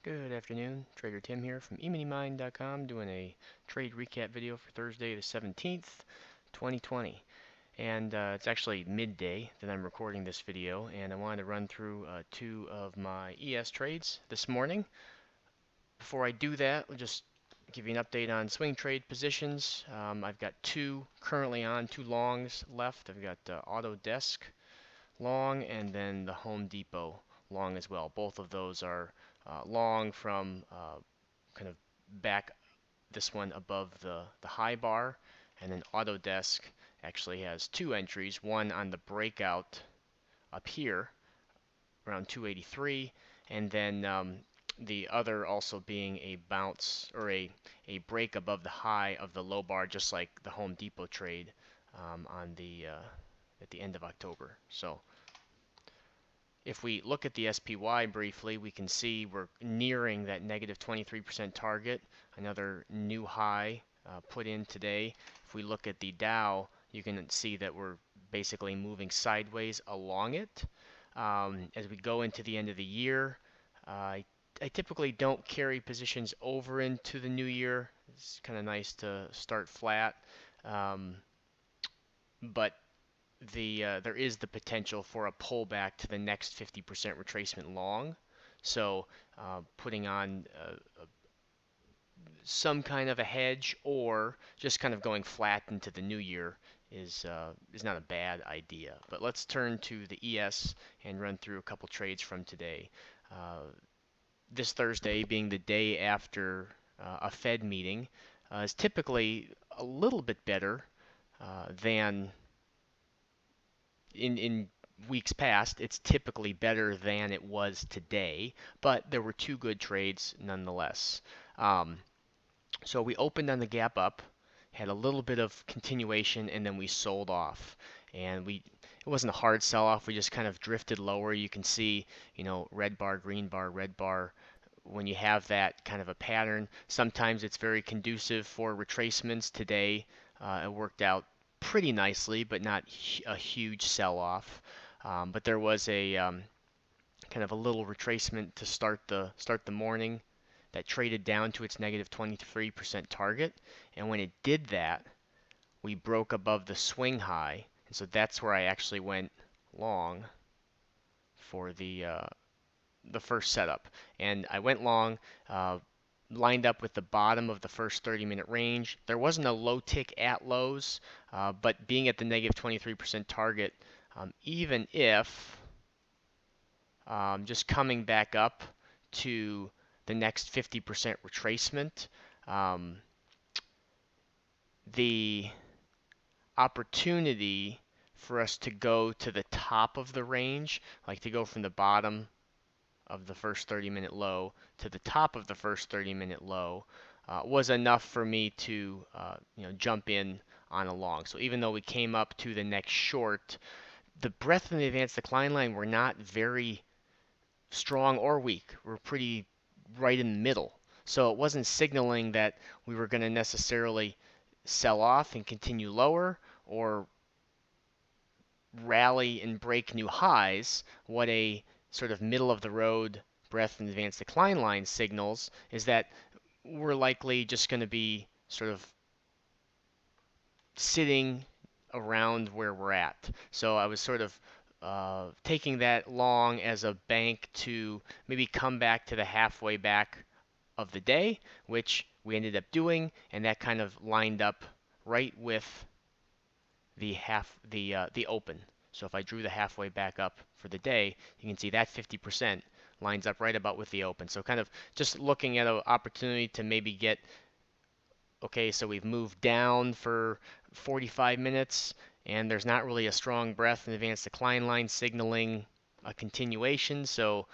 Good afternoon, Trader Tim here from eMiniMind.com doing a trade recap video for Thursday the 17th, 2020. And it's actually midday that I'm recording this video, and I wanted to run through two of my ES trades this morning. Before I do that, I'll just give you an update on swing trade positions. I've got two currently on, two longs left. I've got Autodesk long and then the Home Depot long as well. Both of those are long from kind of back, this one above the high bar, and then Autodesk actually has two entries, one on the breakout up here around 283, and then the other also being a bounce or a break above the high of the low bar, just like the Home Depot trade on the at the end of October. So if we look at the SPY briefly, we can see we're nearing that negative 23% target, another new high put in today. If we look at the Dow, you can see that we're basically moving sideways along it. As we go into the end of the year, I typically don't carry positions over into the new year. It's kind of nice to start flat, um, but there is the potential for a pullback to the next 50% retracement long. So putting on some kind of a hedge or just kind of going flat into the new year is not a bad idea. But let's turn to the ES and run through a couple trades from today. This Thursday being the day after a Fed meeting is typically a little bit better than in weeks past. It's typically better than it was today, but there were two good trades nonetheless. So we opened on the gap up, had a little bit of continuation, and then we sold off. And it wasn't a hard sell-off. We just kind of drifted lower. You can see, red bar, green bar, red bar. When you have that kind of a pattern, sometimes it's very conducive for retracements. Today, it worked out pretty nicely, but not a huge sell-off. But there was a kind of a little retracement to start the morning that traded down to its negative 23% target. And when it did that, we broke above the swing high. And so that's where I actually went long for the first setup. And I went long, lined up with the bottom of the first 30-minute range. There wasn't a low tick at lows, but being at the negative 23% target, even if just coming back up to the next 50% retracement, um, the opportunity for us to go to the top of the range, like to go from the bottom of the first 30-minute low to the top of the first 30-minute low, was enough for me to jump in on a long. So even though we came up to the next short, the breadth and the advanced decline line were not very strong or weak. We're pretty right in the middle. So it wasn't signaling that we were going to necessarily sell off and continue lower or rally and break new highs. What a sort of middle of the road breadth and advanced decline line signals is that we're likely just going to be sort of sitting around where we're at. So I was sort of taking that long as a bank to maybe come back to the halfway back of the day, which we ended up doing, and that kind of lined up right with the open. So if I drew the halfway back up for the day, you can see that 50% lines up right about with the open. So kind of just looking at an opportunity to maybe get, okay, so we've moved down for 45 minutes, and there's not really a strong breadth and advanced decline line signaling a continuation. So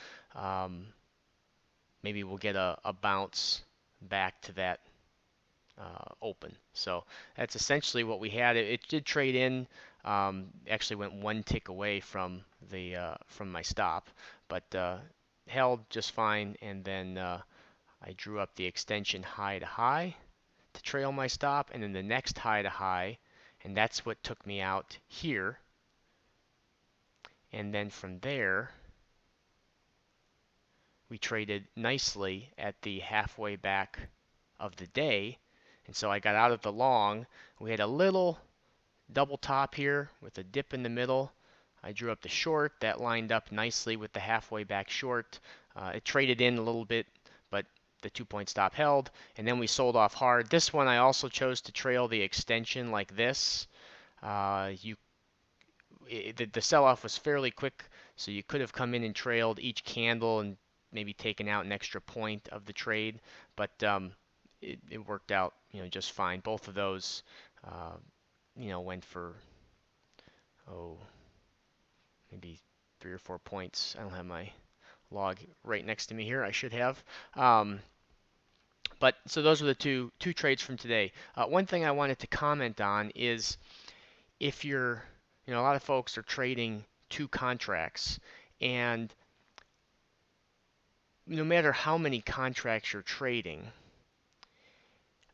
maybe we'll get a bounce back to that open. So that's essentially what we had. It did trade in. Actually went one tick away from from my stop, but held just fine. And then I drew up the extension high to high to trail my stop, and then the next high to high, and that's what took me out here. And then from there, we traded nicely at the halfway back of the day. And so I got out of the long. We had a little double top here with a dip in the middle. I drew up the short. That lined up nicely with the halfway back short. It traded in a little bit, but the 2-point stop held. And then we sold off hard. This one I also chose to trail the extension like this. The sell-off was fairly quick, so you could have come in and trailed each candle and maybe taken out an extra point of the trade, but it worked out, just fine. Both of those, went for maybe 3 or 4 points. I don't have my log right next to me here. I should have. But so those are the two trades from today. One thing I wanted to comment on is if you're, a lot of folks are trading 2 contracts, and no matter how many contracts you're trading,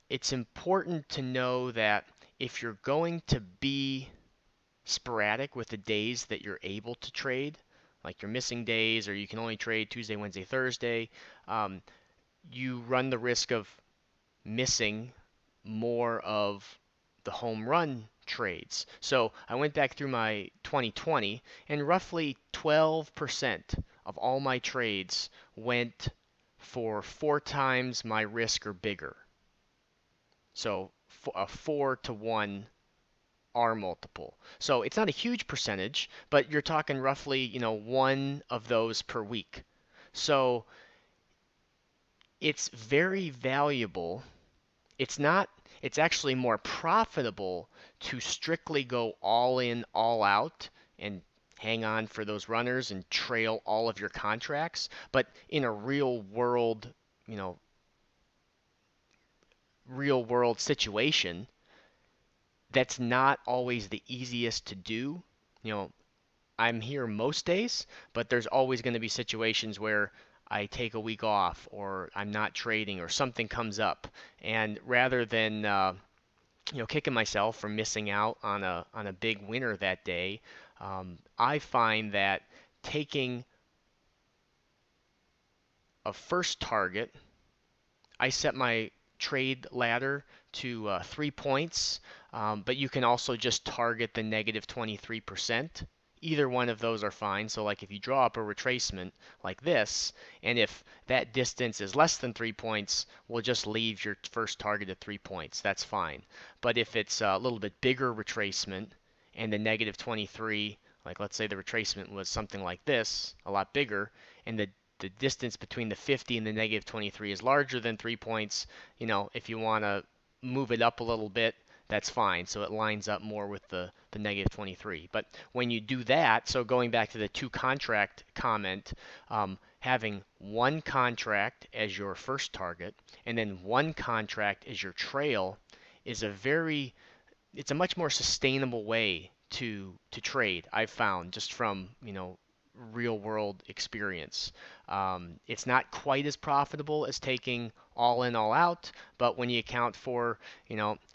it's important to know that if you're going to be sporadic with the days that you're able to trade, like you're missing days or you can only trade Tuesday, Wednesday, Thursday, you run the risk of missing more of the home run trades. So I went back through my 2020, and roughly 12% of all my trades went for 4 times my risk or bigger. So a 4-to-1 R multiple. So it's not a huge percentage, but you're talking roughly, one of those per week. So it's very valuable. It's actually more profitable to strictly go all in, all out and hang on for those runners and trail all of your contracts. But in a real world situation, that's not always the easiest to do. I'm here most days, but there's always going to be situations where I take a week off or I'm not trading or something comes up. And rather than kicking myself for missing out on a big winner that day, I find that taking a first target, I set my trade ladder to 3 points, but you can also just target the negative 23%. Either one of those are fine. So like if you draw up a retracement like this, and if that distance is less than 3 points, we'll just leave your first target at 3 points. That's fine. But if it's a little bit bigger retracement and the negative 23, like let's say the retracement was something like this, a lot bigger, and the distance between the 50 and the negative 23 is larger than 3 points, if you want to move it up a little bit, that's fine. So it lines up more with the negative 23. But when you do that, so going back to the 2 contract comment, having 1 contract as your first target and then 1 contract as your trail is it's a much more sustainable way to trade, I've found, just from real world experience. It's not quite as profitable as taking all in, all out, but when you account for,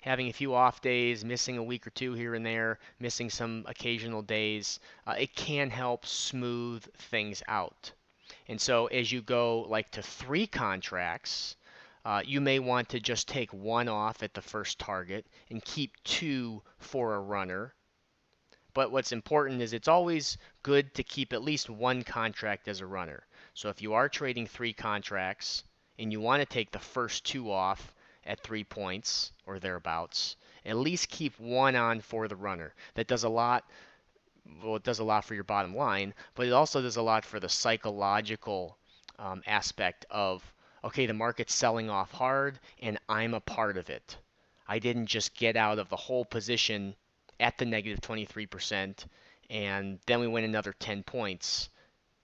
having a few off days, missing a week or 2 here and there, missing some occasional days, it can help smooth things out. And so as you go like to 3 contracts, you may want to just take 1 off at the first target and keep 2 for a runner. But what's important is it's always good to keep at least 1 contract as a runner. So if you are trading 3 contracts and you want to take the first 2 off at 3 points or thereabouts, at least keep 1 on for the runner. That does a lot. Well, it does a lot for your bottom line, but it also does a lot for the psychological aspect of, okay, the market's selling off hard and I'm a part of it. I didn't just get out of the whole position at the negative 23%, and then we win another 10 points,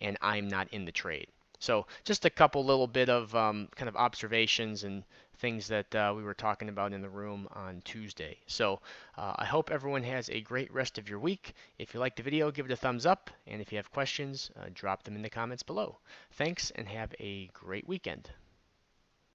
and I'm not in the trade. So just a couple little bit of kind of observations and things that we were talking about in the room on Tuesday. So I hope everyone has a great rest of your week. If you liked the video, give it a thumbs up, and if you have questions, drop them in the comments below. Thanks, and have a great weekend.